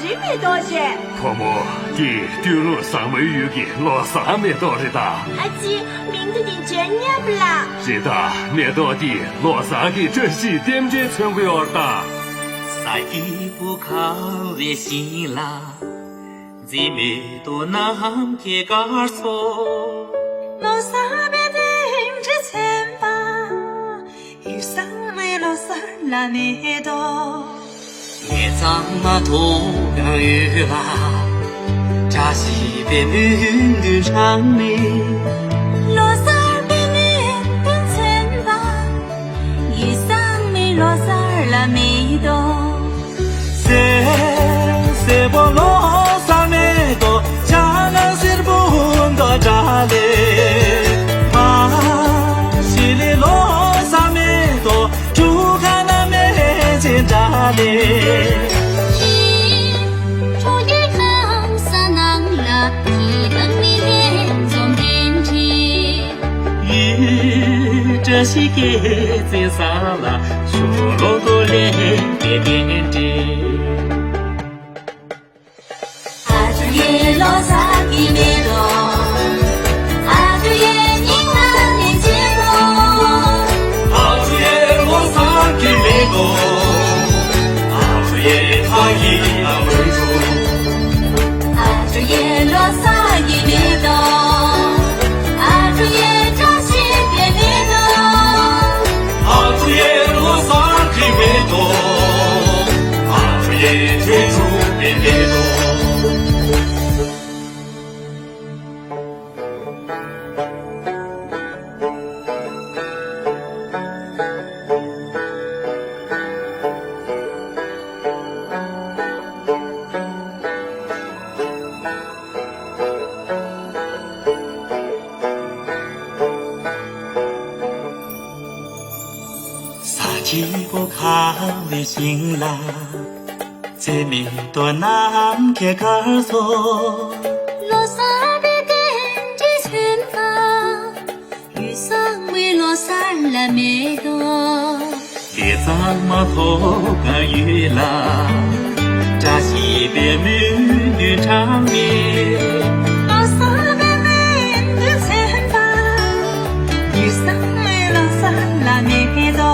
人没多些。可么，给丢了三位鱼给老三没到的大。阿姐，明天的真年不啦？是的，没到的老三给这些点点存不要大。三一不靠为心啦，姐妹多难给个说。老三别定之前吧，一生为老三拉没多。也怎么土个雨啦，扎西别命运长命。老三别命定前吧，一生为老三拉没多。se bolo same to chana sir bundo jale ma sile lo same to chukana me jin jale chu ye khang sanang la ti dang mi le zong din ti yi zhe xi ge zin sa la shu lo do le de din de老三的没多，阿主爷你看年轻多，阿主爷老三的没多，阿主爷他以爱为主，阿主爷老三的没多，阿主爷扎西别没多，阿主爷老三的没多，阿主爷追逐别没多。几不靠为心啦，姐妹多难给个说。老三的跟着前方，遇上为老三来没多。也怎么头个雨啦，扎西别命运长命。老三的跟着前方，遇上为老三来没多。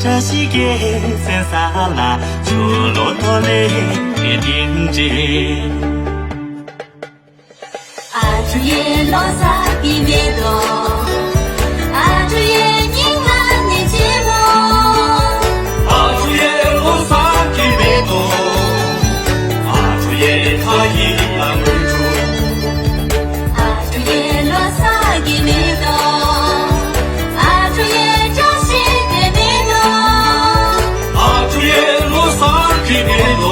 这是个山沙拉，出骆驼嘞别顶着。阿主爷老三的没多，阿主爷你看年轻多，阿主爷老三的没多，阿主爷他以爱为主，阿主爷老三的没多，阿主爷扎西别没多，阿主爷老三的没多，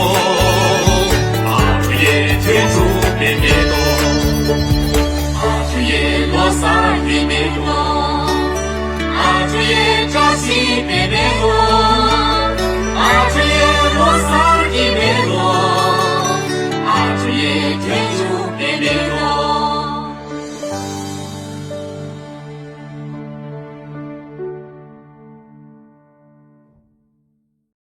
阿主爷追逐别没多。老三的没多，阿主爷扎西别没多。